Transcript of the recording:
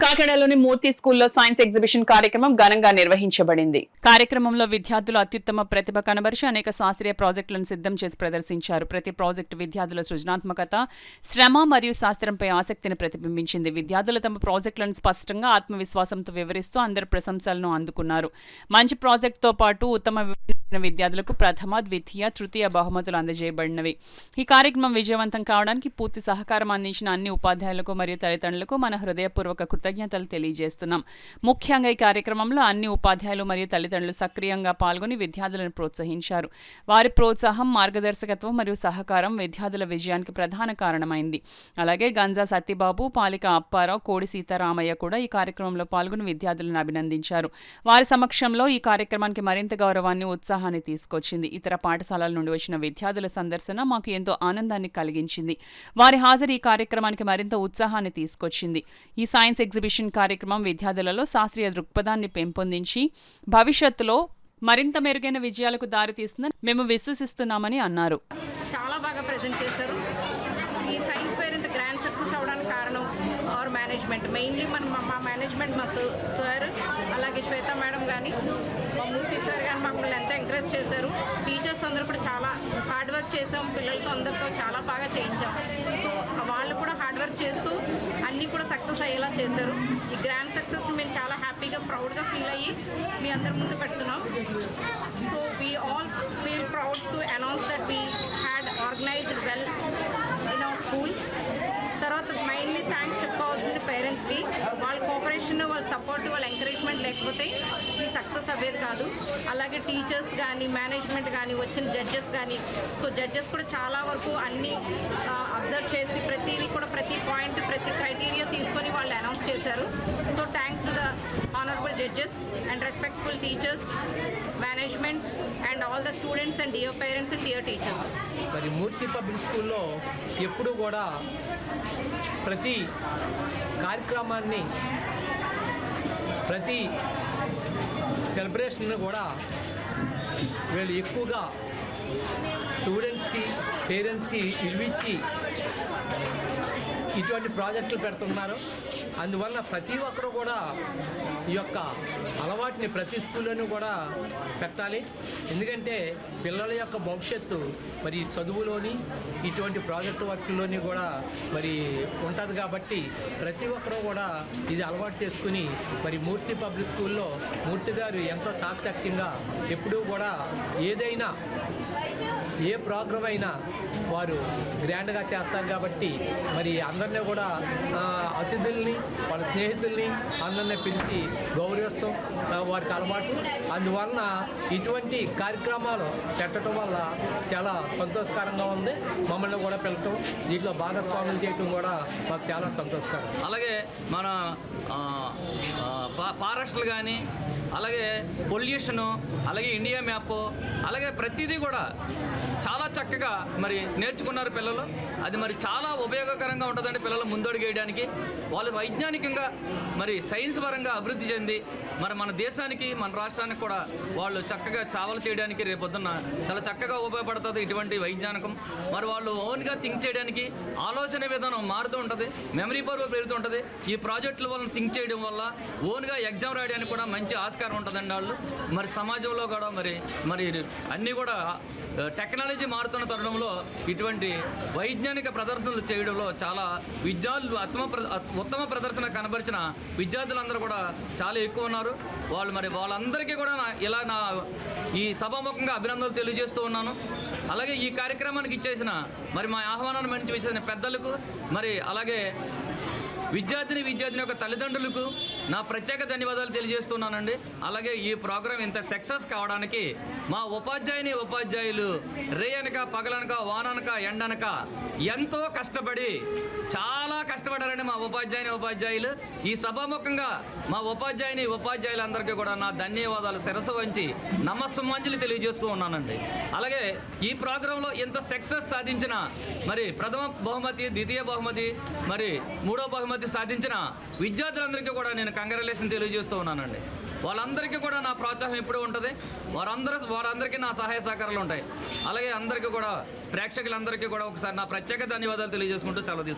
కాకినాడలోని మూర్తి స్కూల్లో science exhibition కార్యక్రమం ఘనంగా నిర్వహించబడింది. కార్యక్రమంలో విద్యార్థులు అత్యుత్తమ ప్రతిభ కనబరిచి అనేక శాస్త్రీయ ప్రాజెక్టులను సిద్ధం చేసి ప్రదర్శించారు. ప్రతి ప్రాజెక్టు విద్యార్థుల సృజనాత్మకత, శ్రమ మరియు శాస్త్రంపై ఆసక్తిని ప్రతిబింబించింది. విద్యార్థులు తమ ప్రాజెక్టులను స్పష్టంగా ఆత్మవిశ్వాసంతో వివరిస్తూ అందరి ప్రశంసలను అందుకున్నారు. మంచి ప్రాజెక్టుతో పాటు ఉత్తమ విద్యార్థులకు ప్రథమ, ద్వితీయ, తృతీయ బహుమతులు అందజేయబడినవి. ఈ కార్యక్రమం విజయవంతం కావడానికి పూర్తి సహకారం అందించిన అన్ని ఉపాధ్యాయులకు మరియు తల్లిదండ్రులకు మన హృదయపూర్వక కృతజ్ఞతలు తెలియజేస్తున్నాం. ముఖ్యంగా ఈ కార్యక్రమంలో అన్ని ఉపాధ్యాయులు మరియు తల్లిదండ్రులు సక్రియంగా పాల్గొని విద్యార్థులను ప్రోత్సహించారు. వారి ప్రోత్సాహం, మార్గదర్శకత్వం మరియు సహకారం విద్యార్థుల విజయానికి ప్రధాన కారణమైంది. అలాగే గంజా సత్యబాబు, పాలిక అప్పారావు, కోడి సీతారామయ్య కూడా ఈ కార్యక్రమంలో పాల్గొని విద్యార్థులను అభినందించారు. వారి సమక్షంలో ఈ కార్యక్రమానికి మరింత గౌరవాన్ని, ఉత్సాహాన్ని తీసుకొచ్చింది. ఇతర పాఠశాలల నుండి వచ్చిన విద్యార్థుల సందర్శన మాకు ఎంతో ఆనందాన్ని కలిగించింది. వారి హాజరు ఈ కార్యక్రమానికి మరింత ఉత్సాహాన్ని తీసుకొచ్చింది. ఈ సైన్స్ ఎగ్జిబిషన్ కార్యక్రమం విద్యార్థులలో శాస్త్రీయ దృక్పథాన్ని పెంపొందించి భవిష్యత్తులో మరింత మెరుగైన విజయాలకు దారితీస్తుందని మేము విశ్వసిస్తున్నామని అన్నారు. చాలా బాగా ప్రెజెంట్ చేశారు. ఈ సైన్స్ ఫెయిర్ ఇంత గ్రాండ్ సక్సెస్ అవడానికి కారణం అవర్ మేనేజ్మెంట్. మెయిన్లీ మా మేనేజ్మెంట్, మా సార్, అలాగే శ్వేత మేడం కానీ, మా మూర్తి సార్ కానీ మమ్మల్ని ఎంతో ఎంకరేజ్ చేశారు. టీచర్స్ అందరూ కూడా చాలా హార్డ్ వర్క్ చేసాం. పిల్లలతో అందరితో చాలా బాగా చేయించాం. సో వాళ్ళు కూడా హార్డ్ వర్క్ చేస్తూ అన్నీ కూడా సక్సెస్ అయ్యేలా చేశారు. ఈ గ్రాండ్ సక్సెస్ని మేము చాలా హ్యాపీగా, ప్రౌడ్గా ఫీల్ అయ్యి మీ అందరి ముందు పెడుతున్నాం. So we all feel proud to announce that we had organised well in our school. తర్వాత మెయిన్లీ థ్యాంక్స్ చెప్పుకోవాల్సింది పేరెంట్స్కి. వాళ్ళ కోఆపరేషన్, వాళ్ళ సపోర్ట్, వాళ్ళ ఎంకరేజ్మెంట్ లేకపోతే ఈ సక్సెస్ అవ్వేది కాదు. అలాగే టీచర్స్ కానీ, మేనేజ్మెంట్ కానీ, వచ్చిన జడ్జెస్ కానీ. సో జడ్జెస్ కూడా చాలా వరకు అన్నీ అబ్జర్వ్ చేసి ప్రతిదీ కూడా, ప్రతి పాయింట్, ప్రతి క్రైటీరియా తీసుకొని వాళ్ళు అనౌన్స్ చేశారు. So thanks to the honourable judges and respectful teachers, management and all the students and dear parents and dear teachers. మరి మూర్తి పబ్లిక్ స్కూల్లో ఎప్పుడూ కూడా ప్రతి కార్యక్రమాన్ని, ప్రతి సెలబ్రేషన్ కూడా వీళ్ళు ఎక్కువగా స్టూడెంట్స్కి, పేరెంట్స్కి ఇల్విచ్చి ఇటువంటి ప్రాజెక్టులు పెడుతున్నారు. అందువల్ల ప్రతి ఒక్కరూ కూడా ఈ యొక్క అలవాటుని ప్రతి స్కూల్లోనూ కూడా పెట్టాలి. ఎందుకంటే పిల్లల యొక్క భవిష్యత్తు మరి చదువులోని, ఇటువంటి ప్రాజెక్టు వర్క్లోని కూడా మరి ఉంటుంది. కాబట్టి ప్రతి ఒక్కరూ కూడా ఇది అలవాటు చేసుకుని మరి మూర్తి పబ్లిక్ స్కూల్లో మూర్తి గారు ఎంతో చాకచక్యంగా ఎప్పుడూ కూడా ఏదైనా, ఏ ప్రోగ్రాం అయినా వారు గ్రాండ్గా చేస్తారు. కాబట్టి మరి అందరినీ కూడా అతిథుల్ని, వాళ్ళ స్నేహితుల్ని అందరినీ పిలిచి గౌరవిస్తాం వారికి అలవాటు. అందువలన ఇటువంటి కార్యక్రమాలు పెట్టడం వల్ల చాలా సంతోషకరంగా ఉంది. మమ్మల్ని కూడా పిలవటం, దీంట్లో భాగస్వామ్యం చేయటం కూడా మాకు చాలా సంతోషకరం. అలాగే మన ఫారెస్ట్లు కానీ, అలాగే పొల్యూషను, అలాగే ఇండియా మ్యాప్, అలాగే ప్రతిదీ కూడా చాలా చక్కగా మరి నేర్చుకున్నారు పిల్లలు. అది మరి చాలా ఉపయోగకరంగా ఉంటుందండి పిల్లలు ముందడుగు వేయడానికి. వాళ్ళు వైజ్ఞానికంగా మరి సైన్స్ పరంగా అభివృద్ధి చెంది మరి మన దేశానికి, మన రాష్ట్రానికి కూడా వాళ్ళు చక్కగా చావలు చేయడానికి రేపొద్దున్న చాలా చక్కగా ఉపయోగపడుతుంది ఇటువంటి వైజ్ఞానికం. మరి వాళ్ళు ఓన్గా థింక్ చేయడానికి ఆలోచన విధానం మారుతూ ఉంటుంది, మెమరీ పవర్ పెరుగుతూ ఉంటుంది. ఈ ప్రాజెక్టుల వల్ల థింక్ చేయడం వల్ల ఓన్గా ఎగ్జామ్ రాయడానికి కూడా మంచి ఆస్కారం ఉంటుందండి వాళ్ళు. మరి సమాజంలో కూడా మరి అన్నీ కూడా టెక్నాలజీ మారుతున్న తరుణంలో ఇటువంటి వైజ్ఞానిక ప్రదర్శనలు చేయడంలో చాలా విద్యార్థులు ఉత్తమ ప్రదర్శన కనబరిచిన విద్యార్థులందరూ కూడా చాలా ఎక్కువ ఉన్నారు. వాళ్ళందరికీ కూడా ఇలా ఈ సభాముఖంగా అభినందనలు తెలియజేస్తూ ఉన్నాను. అలాగే ఈ కార్యక్రమానికి ఇచ్చేసిన మరి మా ఆహ్వానాన్ని మన్నించి ఇచ్చేసిన పెద్దలకు, మరి అలాగే విద్యార్థిని యొక్క తల్లిదండ్రులకు నా ప్రత్యేక ధన్యవాదాలు తెలియజేస్తున్నానండి. అలాగే ఈ ప్రోగ్రాం ఇంత సక్సెస్ కావడానికి మా ఉపాధ్యాయులు రేయనక, పగలనక, వాననక, ఎండనక ఎంతో కష్టపడి, చాలా కష్టపడారండి మా ఉపాధ్యాయులు. ఈ సభాముఖంగా మా ఉపాధ్యాయులందరికీ కూడా నా ధన్యవాదాలు శిరస్సు వంచి నమస్సుమాంజలి తెలియజేస్తూ ఉన్నానండి. అలాగే ఈ ప్రోగ్రాంలో ఇంత సక్సెస్ సాధించిన మరి ప్రథమ బహుమతి, ద్వితీయ బహుమతి, మరి మూడో బహుమతి సాధించిన విద్యార్థులందరికీ కూడా నేను కంగ్రాచులేషన్ తెలియజేస్తూ ఉన్నానండి. వాళ్ళందరికీ కూడా నా ప్రోత్సాహం ఎప్పుడూ ఉంటుంది. వారందరికీ నా సహాయ సహకారాలు ఉంటాయి. అలాగే అందరికీ కూడా, ప్రేక్షకులందరికీ కూడా ఒకసారి నా ప్రత్యేక ధన్యవాదాలు తెలియజేసుకుంటూ సెలవు తీసుకుంటాను.